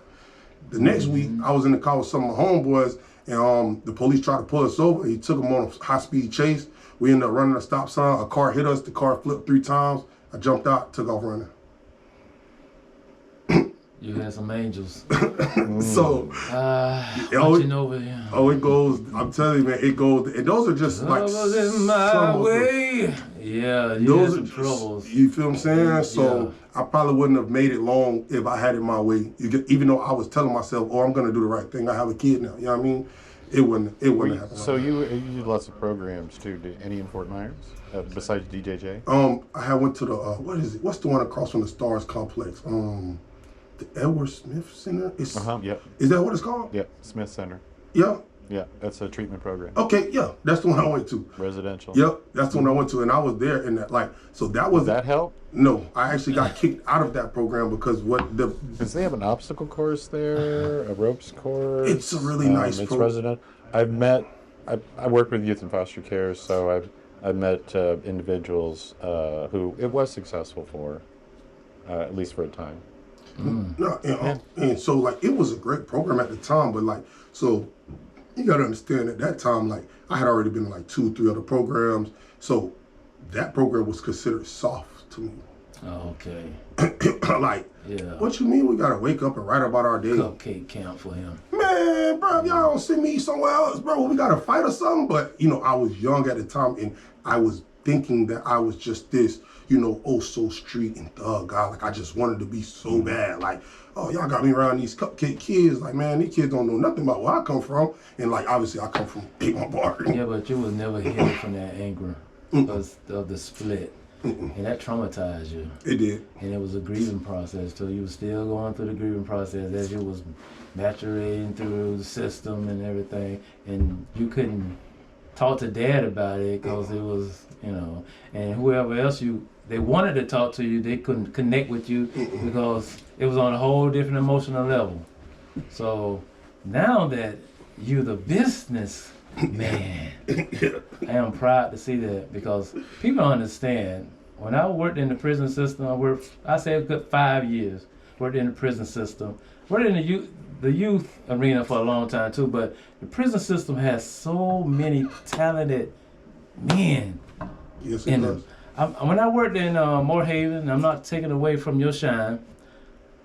The next week I was in the car with some of my homeboys and the police tried to pull us over. He took them on a high-speed chase. We ended up running a stop sign. A car hit us. The car flipped 3 times. I jumped out, took off running. You had some angels. So, watching over you. It goes, I'm telling you, man, it goes, and those are just like in my way. Yeah, those are troubles. You feel what I'm saying? So, I probably wouldn't have made it long if I had it my way. Even though I was telling myself, I'm going to do the right thing. I have a kid now, you know what I mean? It wouldn't happen. So you did lots of programs too. Any in Fort Myers besides DJJ? I went to the, what's the one across from the Stars Complex? The Edward Smith Center? Is that what it's called? Yeah, Smith Center. Yeah. Yeah, that's a treatment program. Okay, yeah, that's the one I went to. Residential. Yep, that's the one I went to, and I was there in that, like, so that was... Did that help? No, I actually got kicked out of that program because Because they have an obstacle course there, a ropes course. It's a really nice program. It's resident. I work with youth in foster care, so I've met individuals who it was successful for, at least for a time. No, and so like it was a great program at the time, but like, so you gotta understand at that time, like I had already been in like 2 or 3 other programs, so that program was considered soft to me. Oh, okay. Like, what you mean we gotta wake up and write about our day? Cupcake camp for him. Man, bro, if y'all don't send me somewhere else, bro, we gotta fight or something. But I was young at the time and I was thinking that I was just this, you know, oh so street and thug guy. Like I just wanted to be so bad. Like, oh, y'all got me around these cupcake kids. Like, man, these kids don't know nothing about where I come from. And like, obviously, I come from 8 Bar. Yeah, but you was never healed from that anger because of the split. And that traumatized you. It did. And it was a grieving process too. You were still going through the grieving process as you was maturating through the system and everything. And you couldn't talk to Dad about it because it was, you know, and whoever else they wanted to talk to you, they couldn't connect with you because it was on a whole different emotional level. So now that you're the business man, I am proud to see that because people understand. When I worked in the prison system, I say a good 5 years, worked in the prison system, worked in the youth arena for a long time too, but the prison system has so many talented men. Yes, it does. When I worked in Moorhaven, and I'm not taking away from your shine,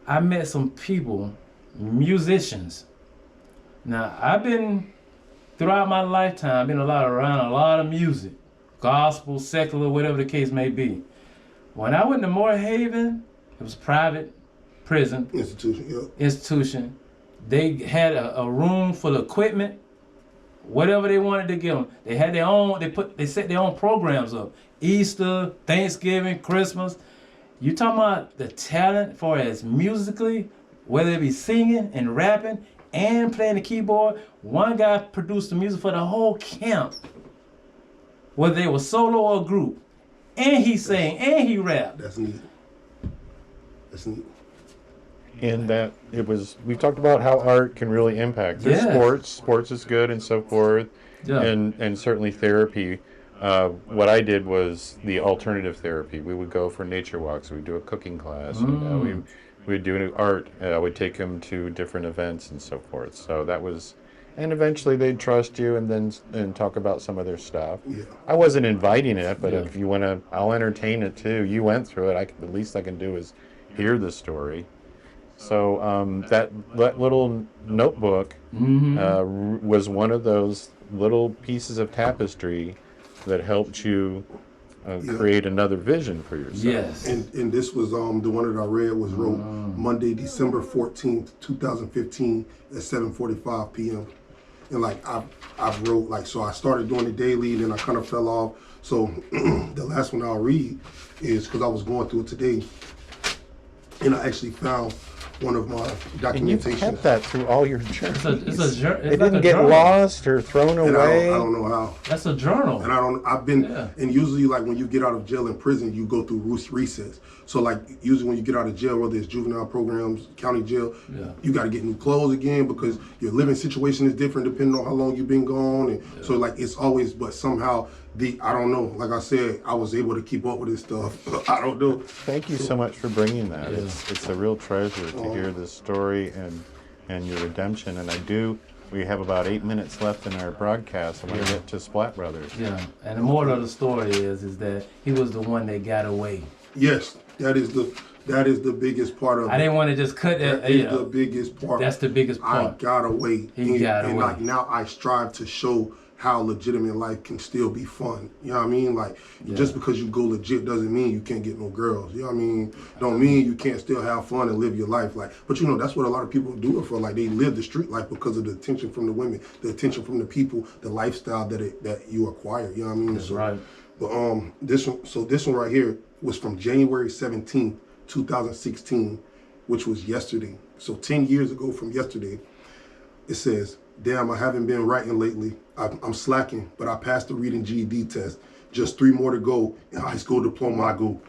I met some people, musicians. Now, throughout my lifetime, I've been around a lot of music, gospel, secular, whatever the case may be. When I went to Moorhaven, it was private prison. Institution. They had a room full of equipment, whatever they wanted to give them. They had their own, they set their own programs up. Easter, Thanksgiving, Christmas. You talking about the talent for as musically, whether it be singing and rapping and playing the keyboard. One guy produced the music for the whole camp, whether they were solo or group. And he sang and he rapped. That's neat. That's neat. In that we talked about how art can really impact. There's sports is good and so forth, and certainly therapy. What I did was the alternative therapy. We would go for nature walks. We'd do a cooking class. And, we'd do art. I would take them to different events and so forth. So that was, and eventually they'd trust you and talk about some of their stuff. Yeah. I wasn't inviting it, but if you want to, I'll entertain it too. You went through it. The least I can do is hear the story. So that little notebook was one of those little pieces of tapestry that helped you create another vision for yourself. Yes. And this was the one that I read was wrote Monday, December 14th, 2015 at 7:45 p.m. And like I wrote like, so I started doing it daily, then I kind of fell off. So the last one I'll read is because I was going through it today, and I actually found one of my documentations. And you kept that through all your journeys. It didn't get lost or thrown away. I don't know how. That's a journal. And I've been, and usually like when you get out of jail and prison, you go through resets. So like usually when you get out of jail, whether it's juvenile programs, county jail, you got to get new clothes again because your living situation is different depending on how long you've been gone. And so like it's always, but somehow I don't know, like I said, I was able to keep up with this stuff. I don't know. Thank you so much for bringing that. It's a real treasure to hear this story and your redemption. And we have about 8 minutes left in our broadcast. I want to get to Splat Brothers. Yeah, and the moral of the story is that he was the one that got away. Yes, that is the biggest part of it. I didn't want to just cut that. That is the biggest part. That's the biggest part. I got away. He got away. And like now I strive to show how legitimate life can still be fun. You know what I mean? Like, just because you go legit doesn't mean you can't get no girls. You know what I mean? Don't mean you can't still have fun and live your life. Like, but you know, that's what a lot of people do it for. Like, they live the street life because of the attention from the women, the attention from the people, the lifestyle that you acquire. You know what I mean? That's right. But this one right here was from January 17th, 2016, which was yesterday. So 10 years ago from yesterday. It says, "Damn, I haven't been writing lately. I'm slacking, but I passed the reading GED test. Just 3 more to go in high school diploma I go."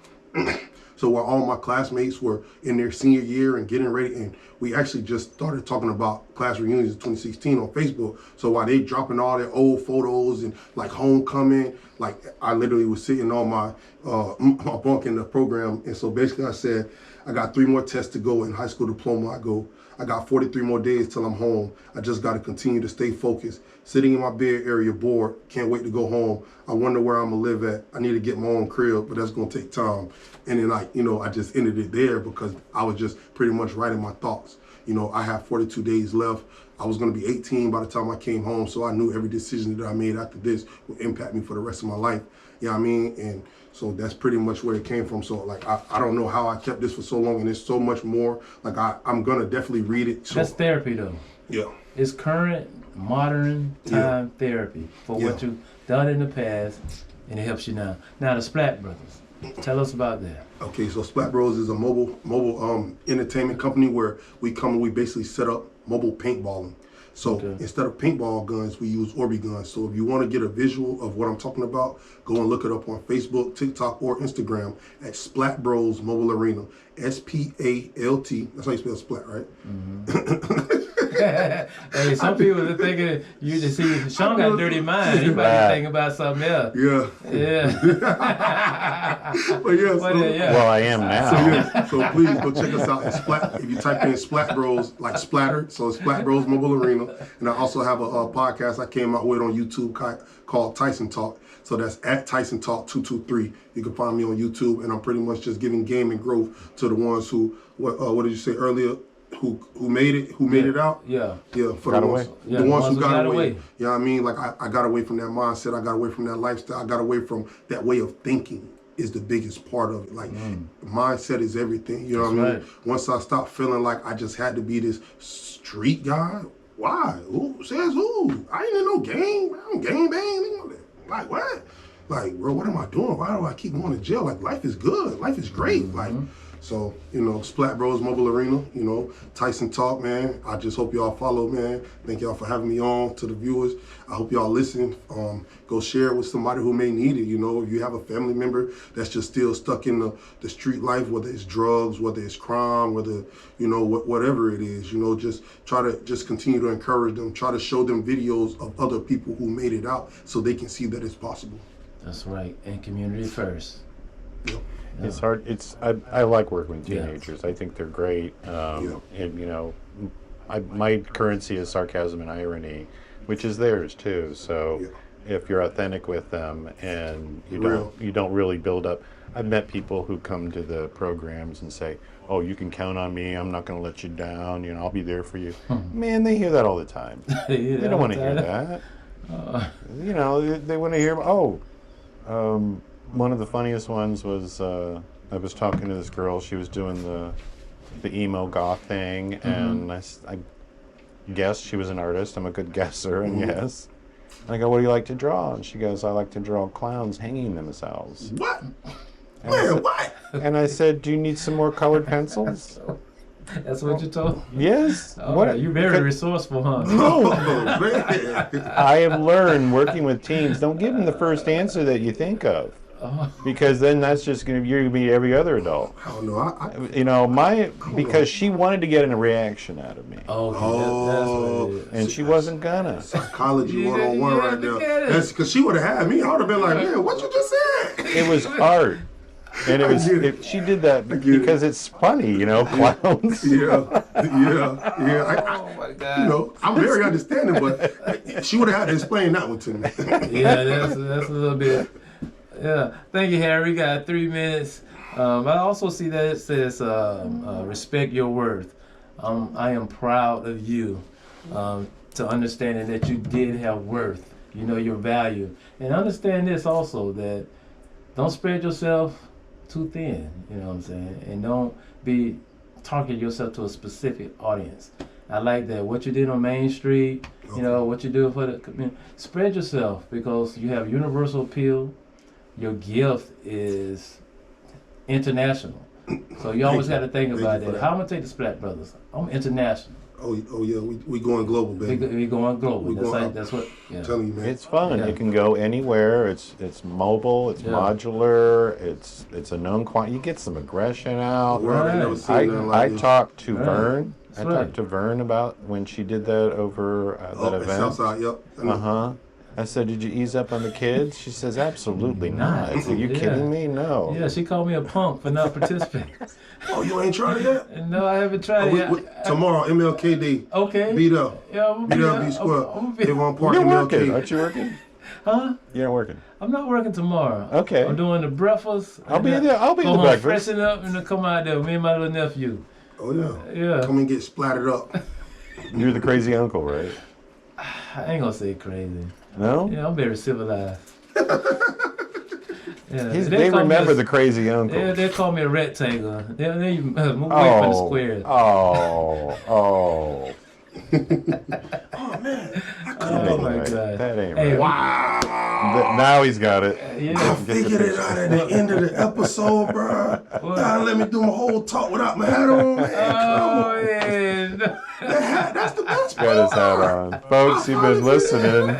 So while all my classmates were in their senior year and getting ready, and we actually just started talking about class reunions in 2016 on Facebook. So while they dropping all their old photos and like homecoming, like I literally was sitting on my bunk in the program. And so basically I said, I got 3 more tests to go in high school diploma I go. I got 43 more days till I'm home. I just got to continue to stay focused. Sitting in my bed area bored. Can't wait to go home. I wonder where I'm going to live at. I need to get my own crib, but that's going to take time. And then I just ended it there because I was just pretty much writing my thoughts. You know, I have 42 days left. I was going to be 18 by the time I came home, so I knew every decision that I made after this would impact me for the rest of my life. You know what I mean? And so that's pretty much where it came from. So, like, I don't know how I kept this for so long, and there's so much more. Like, I'm going to definitely read it. So, that's therapy, though. Yeah. It's current, modern time therapy for what you've done in the past, and it helps you now. Now, the Splat Brothers. Tell us about that. Okay, so Splat Bros is a mobile entertainment company where we basically set up mobile paintballing. So instead of paintball guns, we use Orbi guns. So if you want to get a visual of what I'm talking about, go and look it up on Facebook, TikTok, or Instagram at Splat Bros Mobile Arena. SPALT. That's how you spell Splat, right? Mm-hmm. Hey, some people are thinking you just see Sean got a dirty mind. He might be thinking about something else. Yeah. Well, I am now. So please go check us out at Splat. If you type in Splat Bros, like splatter, so it's Splat Bros Mobile Arena. And I also have a podcast I came out with on YouTube called Tyson Talk. So that's at Tyson Talk 223. You can find me on YouTube, and I'm pretty much just giving game and growth to the ones who, what did you say earlier? Who made it out? Yeah. For got the away. ones, the ones who got away. You know what I mean? Like I got away from that mindset. I got away from that lifestyle. I got away from that way of thinking. Is the biggest part of it. Like mindset is everything. You know what I mean? Right. Once I stopped feeling like I just had to be this street guy. Why? Who says who? I ain't in no gang. I don't gang bang. Like what? Like, bro, what am I doing? Why do I keep going to jail? Like, life is good. Life is great. Like, so, you know, Splat Bros Mobile Arena, you know, Tyson Talk, man. I just hope y'all follow, man. Thank y'all for having me on. To the viewers, I hope y'all listen. Go share it with somebody who may need it. You know, if you have a family member that's just still stuck in the street life, whether it's drugs, whether it's crime, whether, you know, whatever it is, you know, just try to just continue to encourage them. Try to show them videos of other people who made it out so they can see that it's possible. That's right. And community first. Yeah. It's hard. I like working with teenagers. I think they're great. And you know, my currency is sarcasm and irony, which is theirs too. So if you're authentic with them and you don't really build up. I've met people who come to the programs and say, "Oh, you can count on me. I'm not going to let you down. You know, I'll be there for you." Man, they hear that all the time. They don't want to hear that. You know, they want to hear. One of the funniest ones was I was talking to this girl. She was doing the emo goth thing, and I guessed she was an artist. I'm a good guesser, and yes. And I go, "What do you like to draw?" And she goes, "I like to draw clowns hanging themselves." What? And Man, what? And I said, "Do you need some more colored pencils?" That's what you told? Yes. Oh, you're very resourceful, huh? No. Man. I have learned working with teens, don't give them the first answer that you think of. Because then that's just you're going to be every other adult. I don't know. You know, because she wanted to get a reaction out of me. That's what it is. And she wasn't gonna. Psychology 101 right there. That's because she would have had me. I would have been like, man, what you just said? It was art. And she did that because it's funny, you know, clowns. Yeah. Oh my God. You know, I'm very understanding, but she would have had to explain that one to me. Yeah, that's a little bit. Yeah. Thank you, Harry. We got 3 minutes. I also see that it says respect your worth. I am proud of you to understanding that you did have worth. You know your value. And understand this also, that don't spread yourself too thin, you know what I'm saying? And don't be targeting yourself to a specific audience. I like that. What you did on Main Street, you know, what you do for the community. Spread yourself because you have universal appeal. Your gift is international. So you always got to think about that. How I'm going to take the Splat Brothers? I'm international. Oh yeah, we going global, baby. We going global. That's what. I'm telling you, man. It's fun. Yeah. You can go anywhere. It's mobile. It's modular. It's a known quantity. You get some aggression out. I talked to Vern. I talked to Vern about when she did that over that event. Southside, yep. I said, "Did you ease up on the kids?" She says, "Absolutely not." Are you kidding me? No. Yeah, she called me a punk for not participating. Oh, you ain't tried it yet? No, I haven't tried it yet. Tomorrow, MLK Day. Okay. Beat up. Yeah, I'm Beat up, be square. Devon Park, You're MLK. working. Aren't you working? Huh? You're not working. I'm not working tomorrow. Okay. I'm doing the breakfast. I'll be there. I'll be in the go home, breakfast. freshen up, and then come out there with me and my little nephew. Oh yeah. Yeah. Come and get splattered up. You're the crazy uncle, right? I ain't gonna say crazy. No? Yeah, I'm very civilized. Yeah, They remember the crazy uncle. They call me a rectangle. They move away from the squares. Oh. Oh man. Oh my God. That ain't Hey, right. Wow. Now he's got it. I Yeah. figured it out at the end of the episode, bro. God, let me do my whole talk without my hat on, man. Oh yeah. The hat, that's the best part. Got his hat on. Folks, you've been listening.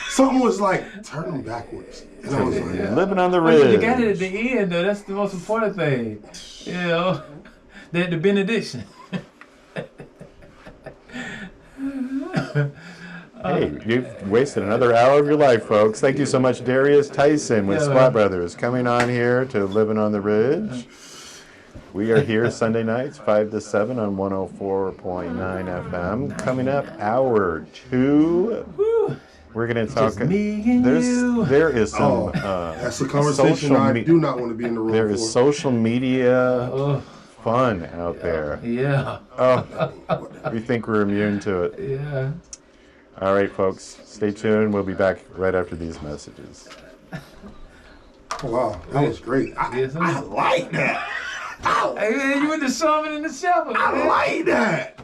Something was like, turn them backwards. And I was like, Living on the Well, you ridge. got it at the end though. That's the most important thing. You know, the benediction. Hey, you've wasted another hour of your life, folks. Thank you so much, Darris Tyson with Yeah, Splat man. Brothers, coming on here to Living on the Ridge. We are here Sunday nights, 5 to 7 on 104.9 FM. Coming up, hour 2. We're going to talk. Just me and you. There is some. that's a conversation social I me- do not want to be in the room There for. is social media Oh fun out there. yeah. Oh, we think we're immune to it. Yeah. All right, folks, stay tuned. We'll be back right after these messages. Wow, that was great. Yes, sir. I like that. Hey man, you went to Shaman and the Shepherd. I man. like that.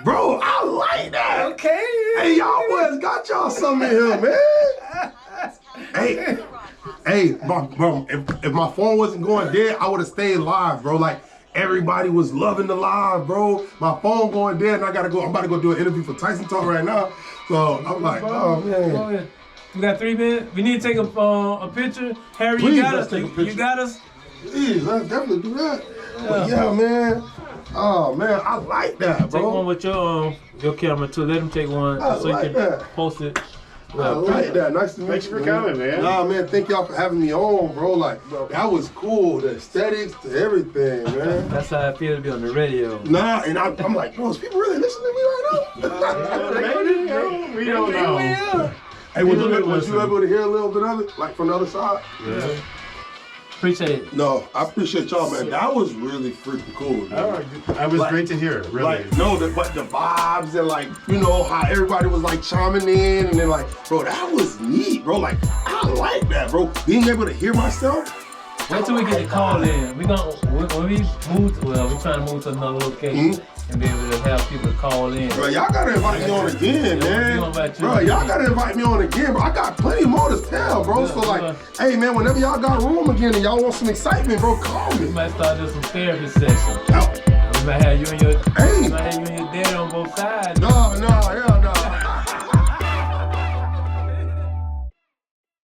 Bro, I like that. Okay. Hey, y'all boys got y'all something in here, man. Hey, bro, if my phone wasn't going dead, I would have stayed live, bro. Like, everybody was loving the live, bro. My phone going dead, and I'm about to go do an interview for Tyson Talk right now. So I'm like, oh, man. We got 3 minutes. We need to take a picture. Harry, Please, you got let's us. take a You picture. got us. Please, let's definitely do that. But yeah, man. Oh, man, I like that, bro. Take one with your camera too. Let him take one I so like you can that. post it. I like that. Nice to meet Thanks you. for coming, man. Nah, man, thank y'all for having me on, bro. Like, that was cool. The aesthetics, the everything, man. That's how I feel to be on the radio. Nah, and I'm like, bro, is people really listening to me right now? We don't know. Hey, was you able to hear a little bit of it, like from the other side? Yeah. Appreciate it. No, I appreciate y'all, man. That was really freaking cool, man. It was Like- great to hear, really. Like, no, but the vibes and like, you know, how everybody was like chiming in and then like, bro, that was neat, bro. Like, I like that, bro. Being able to hear myself. Wait till we get the call in. We gonna when we move. Well, we're trying to move to another location and be able to have people call in. Bro, y'all gotta invite me on again, man. Bro, y'all gotta invite me on again, bro. I got plenty more to tell, bro. So like, hey, man, whenever y'all got room again and y'all want some excitement, bro, call We me. might start doing some therapy sessions. No, We might have you and your Hey. we might have you and your dad on both sides. no,